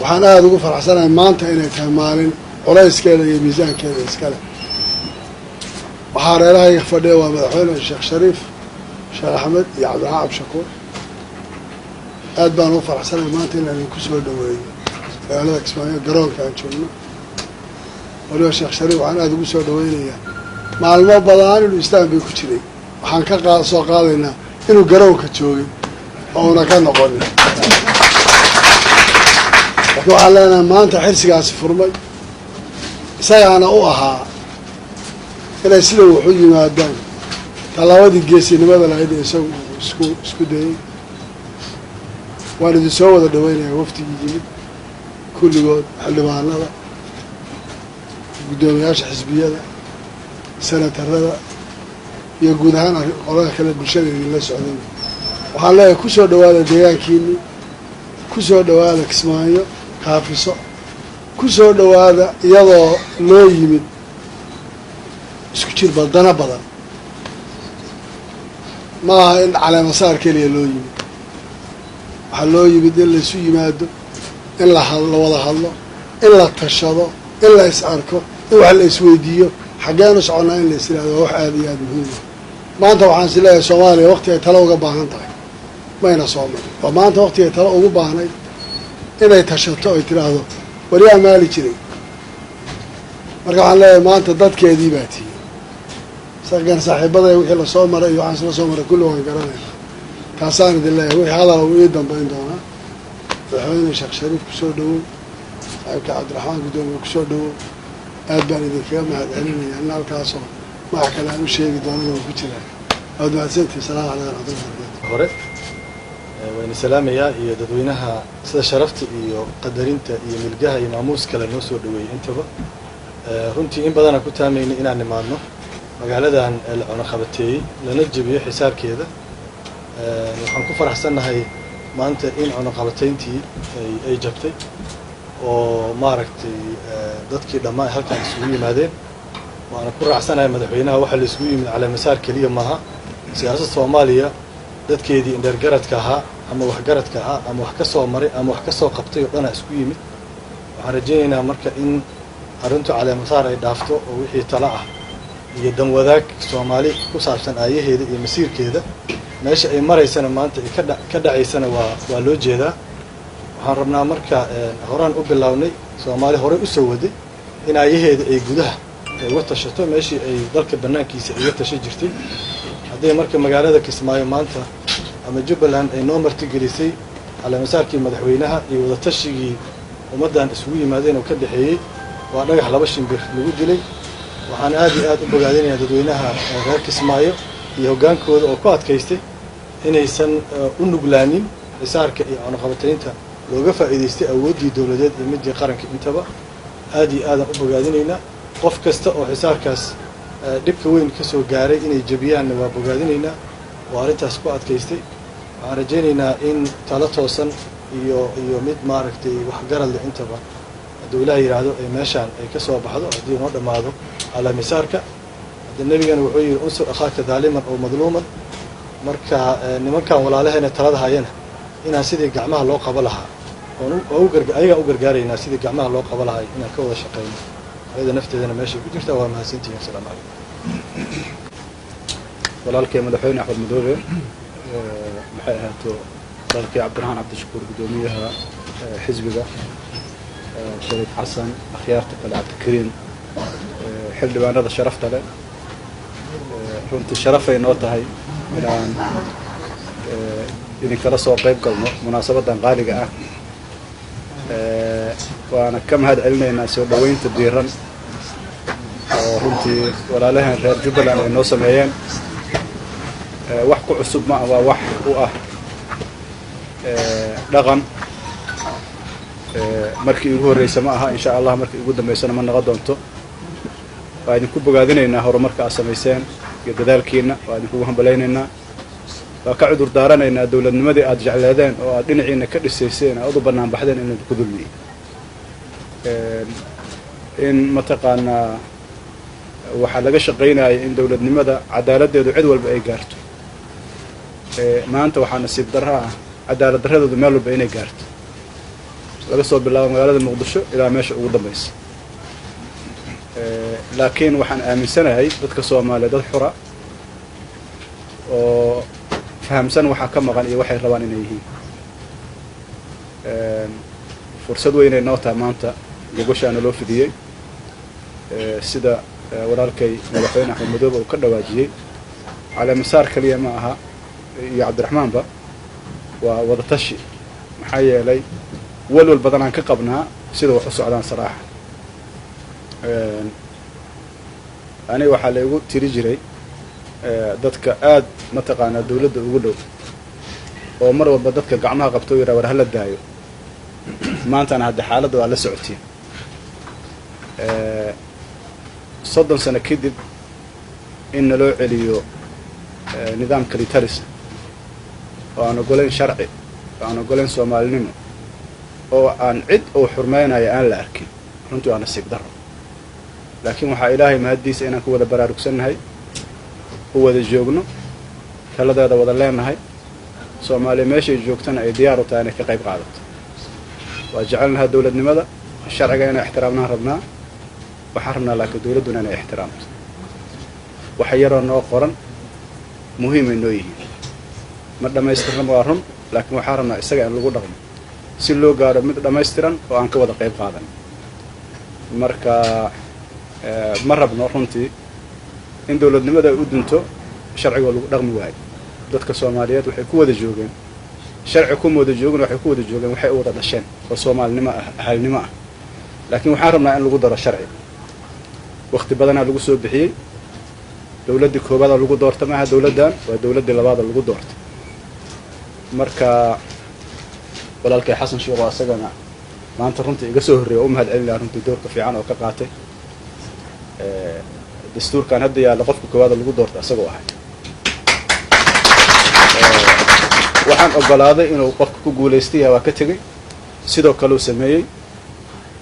waxaan aad ugu faraxsanahay maanta inay tahay maalin culayskeeda iyo miisaankeeda iskale waxaa reerahayga fadhiya waa madaxweyne sheekh shariif sheekh axmed iyo cabdiraxmaan cabdishakuur aad baan ugu faraxsanahay maanta inaan idinku soo dhaweeyo magaalada Kismaayo garoonka aan joogno waliba sheekh shariif waxaan aad ugu soo dhaweynayaa maalmo badan inuu istaan bay ku jiray waxaan ka soo qaadaynaa inuu garoonka joogay oo una ka noqonin waxaan leenahay maanta xirsigaasi furmay isagaana u ahaa inay sida wax u yimaadaan tallaabadii geesinimada lahayd ee isagu isku dayay waan idin soo wada dhaweynayaa waftigii yimid kulligood xildhibaanada guddoomiyaasha xisbiyada senatarada iyo guud ahaan qolada kale bulshada idinla socday waxaan leeyahay ku soo dhawaada deegaankiinii ku soo dhawaada Kismaayo kaafiso ku soo dhawaada iyadoo loo yimid isku jir badana badan ma aha in caleemasaar keliya loo yimid waxaa loo yimid in laysu yimaado in la wada hadlo in la tashado in la is arko in wax la isweydiiyo xaggeenu soconnaa in la is yidhahdo waa wax aada iyo aada muhiima maanta waxaan is leeyahay Soomaaliya waqti ay talo uga baahan tahay mayna soo marin waa maanta waqti ay talo ugu baahnayd inay tashato ay tidhaahdo waliyaa maali jiray marka waxaan leeyahay maanta dadkeedii baa tihi sagan saaxiibada wixii la soo maray iyo waxaan la soo maray kulli waan garanaynaa taasaan idin leeyahay wixii hadal uu ii dambayn doonaa madaxweyne sheekh shariif ku soo dhawow saaxiibka cabdiraxmaan guddoomiye ku soo dhawow aad baan idinkaga mahadcelinayaa in halkaasoo wax kale aan u sheegi doonada ku jiraa waad mahadsantihi salaamu calaykum waraxmatullahi wabarakaatu hore wayna salaamayaa iyo dadweynaha sida sharafta iyo qadarinta iyo milgaha iyo maamuus kale noo soo dhaweeyay intaba runtii in badan aan ku taamayna inaan nimaadno magaaladan la cunaqabateeyey lana jabiyo xisaarkeeda waxaan ku faraxsannahay maanta in cunaqabatayntii ay jabtay oo maaragtay dadkii dhammaan halkan isugu yimaadeen waana ku raacsanahay madaxweynaha waxa la isugu yimid caleemasaar keliya maaha siyaasadda Soomaaliya dadkeedii indhergaradka ahaa ama waxgaradka ahaa ama wax ka soo maray ama wax ka soo qabtay oo dhan isku yimid waxaan rajaynaynaa marka in arrintu caleemasaar ay dhaafto oo wixii tala ah iyo dan wadaag Soomaali ku saabsan aayaheeda iyo masiirkeeda meesha ay maraysana maanta ay ka dhacaysana waa loo jeedaa waxaan rabnaa marka horaan u bilownay Soomaali hore u soo waday in aayaheeda ay gudaha ay uga tashato meeshii ay dalka banaankiisa iga tashay jirtay haddii marka magaalada Kismaayo maanta ama Jubbaland ay noo martigelisay caleemasaarkii madaxweynaha iyo wada tashigii ummadan isugu yimaadeen oo ka dhaxeeyay waa dhagax laba shimbir lagu dilay waxaan aad iyo aad u bogaadinayaa dadweynaha reer Kismaayo iyo hogaankooda oo ku adkaystay inaysan u nuglaanin xisaarka iyo cunaqabataynta looga faa'iideystay awooddii dawladeed iyo midii qaranka intaba aad iyo aad u bogaadinaynaa qof kasta oo xisaarkaas dhibka weyn ka soo gaaray inay jabiyaanna waa bogaadinaynaa waa arrintaas ku adkaystay waxaan rajaynaynaa in talo toosan iyo mid maaragtay waxgarad leh intaba hadduu ilaah yidhaahdo ay meeshaan ay ka soo baxdo haddii noo dhammaado caleemasaarka hadda nebigana wuxuu yidhi unsur akhaaka daaliman oo madluuman marka nimankan walaalahayna talada hayana inaan sidii gacmaha loo qabo lahaa ayagaan u gargaaraynaa sidii gacmaha loo qabo lahay inaan ka wada shaqayno ayada nafteedana meeshay ku jirtaa waa mahadsantihiin asalaamu calaykum walaalkay madaxweyne axmed madoobe maxay ahaato walaalkay cabdiraxmaan cabdishakuur guddoomiyaha xisbiga shariif xasan akhyaarta kale cabdikariim xildhibaanada sharafta leh runtii sharafay noo tahay inaan idinkala soo qayb galno munaasabadan qaaliga ah waana ka mahad celinaynaa soo dhaweynta diiran oo runtii walaalahan reer Jubbaland ay noo sameeyeen wax ku cusub ma waa wax u ah dhaqan markii ugu horeysay ma aha insha Allah markii ugu dambeysana ma noqon doonto waa idinku bogaadinaynaa horumarka aad sameyseen iyo dadaalkiina waa idinku hambaleynaynaa waa ka cudur daaranaynaa dawladnimadii aad jecleedeen oo aad dhinaciina ka dhisayseen aad u bannaan baxdeen in ku dulmiyo in mataqaanaa waxaa laga shaqaynaya in dawladnimada cadaaladdeedu cid walba ay gaarto maanta waxaa nasiib darro ah cadaalad darradoodu meel walba inay gaarto laga soo bilaabo magaalada muqdisho ilaa meesha ugu dambaysa laakiin waxaan aaminsanahay dadka Soomaaliyeed dad xura oo fahamsan waxa ka maqan iyo waxay rabaan inay yihiin fursad weyn ay noo tahay maanta gogoshaana loo fidiyey sida walaalkay madaxweyne Axmed Madoobe uu ka dhawaajiyay على مسار كلية معها يا عبد الرحمن با ووضتشي محايا لي ولو البدن عن كقبنا سيدو وحسو على صراحة أنا وحالي يقول تيريجري دتك آد متقانا دولد وقلو ومرة بدتك قعمها قبطو يرى ورهلا الدايو ما أنت أنا هاد حالة دو على سعودية صدم سنة كدب إن لو عليو نظام كريتاريس وأنا قولين شرعي وأنا قولين سومالينيمو أو أن عد أو حرمين هاي أنا لا أركي رنتو أنا سيقدر لكن وحا إلهي ما هديس إنك هو ذا براروكسن هاي هو ذا جوغنو كلا ذا وضلين هاي سومالي ماشي جوغتنا أي ديارو تاني كقيب قادت وجعلنا دولة نمذا الشرع قينا احترامنا ربنا وحرمنا لك دولة احترام وحيرنا قرن مهم إنه يجي مرة ما يستخدم وارهم لكن وحارنا استجع اللي قدرهم سلو قارب مرة ما يسترن وعنك وضع قيب قادم مرة بنورنتي إن دولة نمدا يودنتو شرعي ولا رغم واحد ضدك الصوماليات وحكوا ذا جوجين شرعكم وذا جوجين وحكوا ذا جوجين وحقوا ذا الشين والصومال نما أهل نما لكن وحارنا إن القدرة الشرعي وقت بدنا لقوا بحي دولة كوبادا لقوا دورت معها دولة دان ودولة لبعض لقوا دورت مركا ولالك حسن شو راسجنا ما أنت رنتي جسوه اليوم هاد علنا رنتي دور في عنا وكقاته دستور كان هدي على قفك كوبادا لقوا دورت أسجوا واحد وحن أقبل هذا إنه قفك كوجوليستيها وكتجي سيدو كلو سمي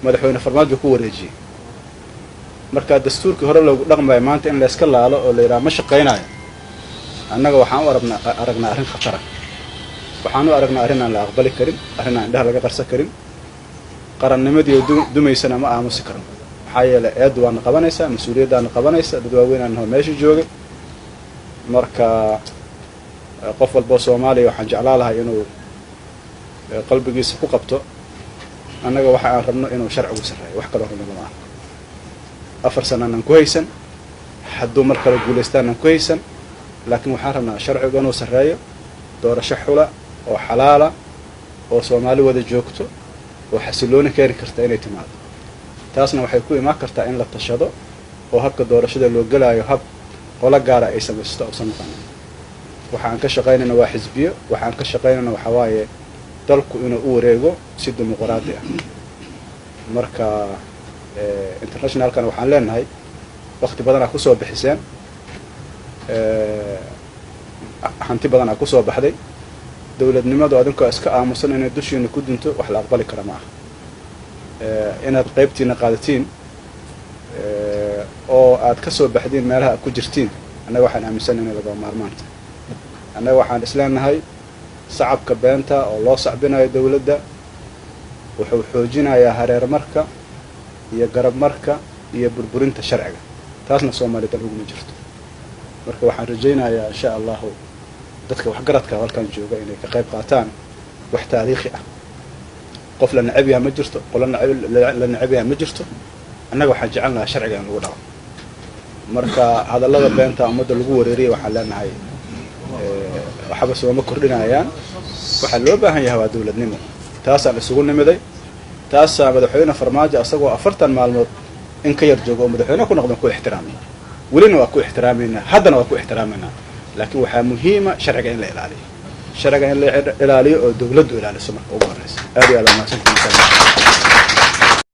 مدحونا فرماد بكور رجي marka dastuurkii hore loo dhaqmay maanta in la iska laalo oo la yiraahdo ma shaqeynaayo annaga waxaan aragnaa arrin khatar ah waxaan u aragnaa arrin aan la aqbali karin arrin aan indhaha laga qarsan karin qarannimadii dumaysana ma aamusi karin maxaa yeelay eed waan qabanaysaa mas'uuliyadaan qabanaysaa dad waaweyn aan meesha joogay marka qof walba Soomaaliya waxaan jeclaan lahaa inuu qalbigiisa ku qabto annaga waxa aan rabno inuu sharcigu sareeyo wax kale oo ma aha أفر سنة نكويسن حدو مركز جولستان نكويسن لكن وحرنا شرع جنو سرايا دور شحولة أو حلالة أو صومالي وذا جوكتو وحسلون كير كرتين اعتماد تاسنا وحيكون ما كرتين لا تشهدوا وهك دور شدة لو جلا يهب ولا جارة أي سبستة أو سنتان وحن كشقين إنه حزبية وحن كشقين إنه حواي تلقوا إنه أوريجو سد ديمقراطية مركا international كان وحنا لنا هاي وقت بدنا كوسو بحسين حنتي بدنا كوسو بحدي دولة نماد وعدنكو أسكا آموسن إن الدوشي إن كودنتو وحلا أقبل كرامة إن قيبتي نقادتين أو أتكسو بحدين مالها كوجرتين أنا واحد آموسن إن لبا مارمانت أنا واحد إسلام هاي صعب كبانتا أو الله صعبنا يا دولة دا وحوجينا يا هرير مركا iyo garab marka iyo burburinta sharciga taasna Soomaaliyeed lagu ma jirto marka waxaan rajaynayaa insha Allah dadka wax garadka halkan jooga inay ka qayb qaataan wax taariikhi ah qof la nacabiya ma jirto qolan la nacabiya ma jirto annaga waxaan jecelnahay sharciga in lagu dhaco marka hadallada beenta umada lagu wareeriyo waxaan leenahay waxba soo ma kordhinayaan waxa loo baahan yahay waa dawladnimo taas aan isugu nimiday taas madaxweyne farmaajo asagoo 40 maalmood in ka yar joogo madaxweyne ku noqdo ku ixtiraamay ولين واكو احترامنا هذا واكو احترامنا لكن وحا مهمة شرعا إلا إلالي شرعا إلا إلالي ودولد إلالي سمك أو برس هذه على ما سنتم